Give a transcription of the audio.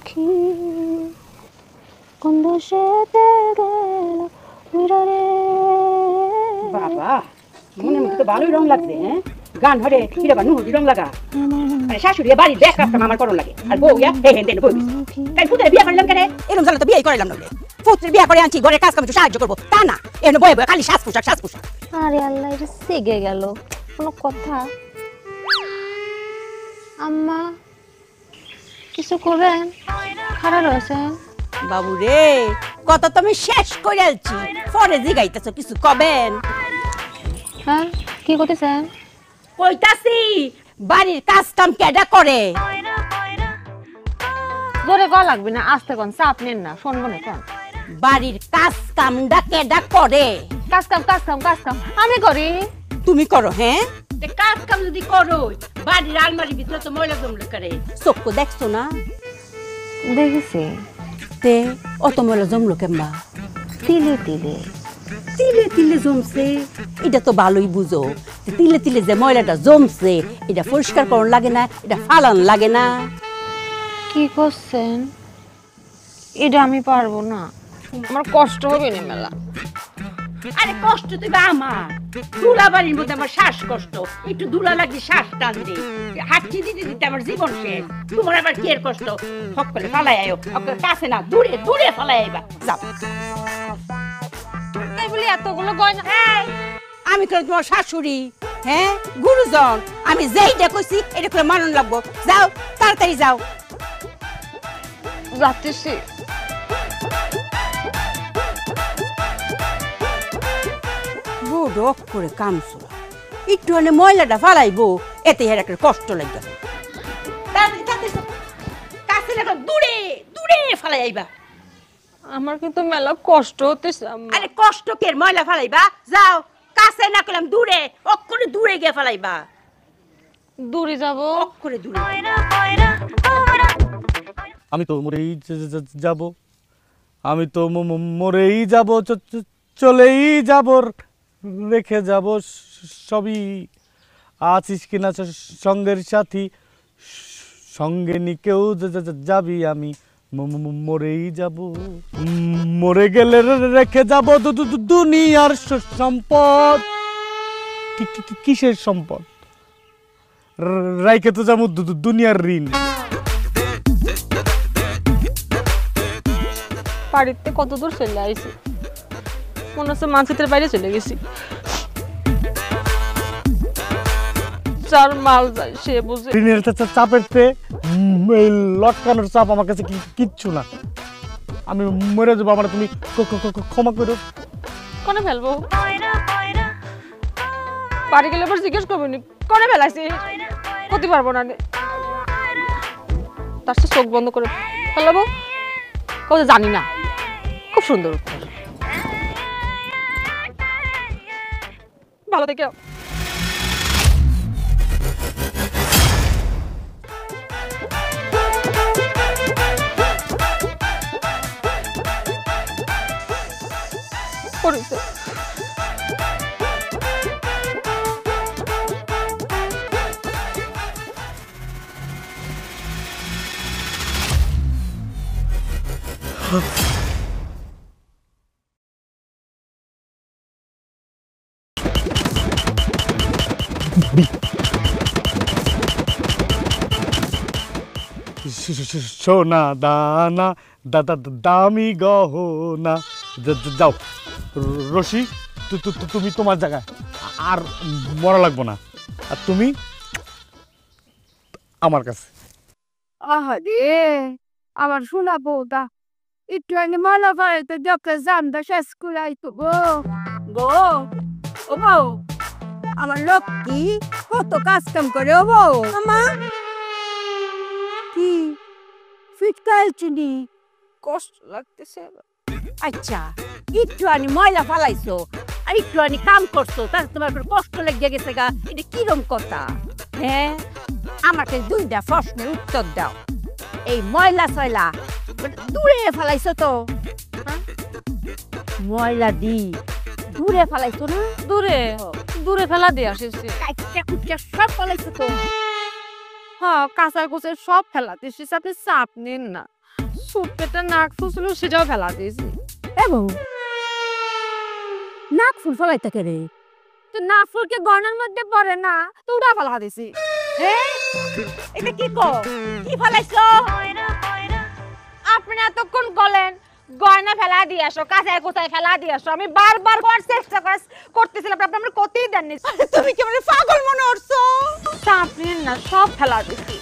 পাখি কোন দেশেতে গেল উড়ারে। বাবা মনের মধ্যে তো ভালোই রং লাগছে। হ্যাঁ গান হরে কিরে বা নুহুরি রং লাগা। আরে শাশুড়ি বাড়ি দেখ কাজটা আমার করন লাগে আর বউ ইয়া হে হে দেন বউ তাই পুত্রের বিয়ে করলাম কেন? এরকম জানা তো বিয়ে করাইলাম না। পুত্রের বিয়ে করে আনছি ঘরের কাজ কাম একটু সাহায্য করবো তা না এর বয়ে বয়ে খালি শ্বাস পোশাক। আরে আল্লাহ এটা সেগে গেল কোনো কথা। আম্মা কিছু করবেন? খারাপ রয়েছেন বাবু রে কথা তো আমি শেষ করে আলছি পরে জিগাইতেছ কিছু কবেন? হ্যাঁ কি করতেছেন? কইতাছি বাড়ির কাজ কাম কেডা করে? জোরে গ লাগবে না, আস্তে কোন চাপ নেন না, শুনবো না কোন। বাড়ির কাজ কামডা কেডা করে? কাজ কাম আমি করি। তুমি করো? হ্যাঁ কাজ কাম যদি করো বাড়ির আলমারির ভিতরে তো ময়লা জমলে করে চক্ষু দেখছো না? দেখেছি। তে অত ময়লা জমলো কেমবা? তিলে তিলে তিলে তিলে জমছে এটা তো ভালোই বুঝো। তিলে তিলে যে ময়লাটা জমছে এটা পরিষ্কার করন লাগে না, এটা ফালান লাগে না? কি করছেন? এটা আমি পারবো না, আমার কষ্ট হবে না মেলা। আরে কষ্ট তো আমার দুলা বাড়ির মধ্যে আমার শ্বাসকষ্ট, একটু দুলা লাগলে শ্বাস টান দে হাঁচি দিতে দিতে আমার জীবন শেষ। তোমার আবার কি এর কষ্ট? সকলে ফালাই আয়ো, কাছে না দূরে দূরে ফালাই আইবা যাও। তাই বলি এতগুলো গয়না? আমি কেন তোমার শাশুড়ি? হ্যাঁ গুরুজন, আমি যেইটা কইছি এটা করে মানন লাগবো। যাও তাড়াতাড়ি যাও। যাচ্ছি। রক করে কাম চলা একটু মানে ময়লাটা ফালাইবো এতে এর একটা কষ্ট লাগবে। দূরে দূরে ফালাই আইবা। আমার কিন্তু মেলা কষ্ট হতেছে। আরে কষ্ট কে? ময়লা ফালাইবা যাও, কাছে না করলাম দূরে, অক্ষরে দূরে গিয়ে ফালাইবা। দূরে যাব? অক্ষরে দূরে। আমি তো মরেই যাব, আমি তো মরেই যাব, চলেই যাব, রেখে যাব সবই। আছিস কিনা সঙ্গের সাথী, সঙ্গে নিকেও যাবি, আমি মরেই যাব। মরে গেলে রেখে যাব দুনিয়ার সম্পদ। কিসের সম্পদ? রাইকে তো যাবো দুনিয়ার ঋণ। বাড়িতে কত দূর চলে আইছি, মনে হচ্ছে মানচিত্রের বাইরে চলে গেছি। যার মাল যায় সে বুঝে। ঋণের চাপের লটকানোর চাপ আমার কাছে কিচ্ছু না। আমি মরে যাবো, আমার তুমি ক্ষমা করো। কোনে ফেলবো? বাড়ি গেলে আবার জিজ্ঞেস করবেন কোনে ফেলাইছি, করতে পারবো না। তার সাথে চোখ বন্ধ করে ফেলাবো, কথা জানি না। খুব সুন্দর উত্তর, ভালো থেকে। পড়েছে সোনা দানা দাদা দামি গহনা। যাও রশি, তুমি তোমার জায়গায়, আর মরা লাগবো না। আর তুমি আমার কাছে। আহারে আমার শোনা বউদা একটু আগে মালা বাড়িতে যখন জামদা শেষ করাই তো বউ ও বউ আমার লক্ষ্মী কত কাজ কাম করে। ও বউ আমার কি ফিটকাল চিনি কষ্ট লাগতেছে। আচ্ছা একটু আনি ময়লা ফালাইছো আর একটু আনি কাম করছো, তার তোমার কষ্ট লেগে গেছে গা, এটা কিরম কথা? হ্যাঁ আমাকে দুইটা প্রশ্নের উত্তর দাও। এই ময়লা সয়লা দূরে ফালাইছো তো? ময়লা দি দূরে ফালাইছো না? দূরে দূরে ফেলা দিয়ে আসিছি। সব ফালাইছো তো? হ্যাঁ কাঁচা কুচে সব ফেলা দিছি, আপনি চাপ নিন না। সুপেটা নাক ফুসল সেটাও ফেলা দিয়েছি। এবং নাক ফুল ফলাইতে কে রে? তো নাক ফুলকে গয়নার মধ্যে পড়ে না, তো ওটা ফেলা দিয়েছি। এটা কি কো? কি ফলাইছো? আপনি এতক্ষণ বলেন গয়না ফেলা দিয়ে আসো, কাঁচায় কোথায় ফেলা দিয়ে আসো। আমি বারবার করার চেষ্টা করতেছিলাম, আপনি আমার করতেই দেননি। তুমি কি আমারে পাগল মনে করছো? তা আপনি না সব ফেলা দিছি।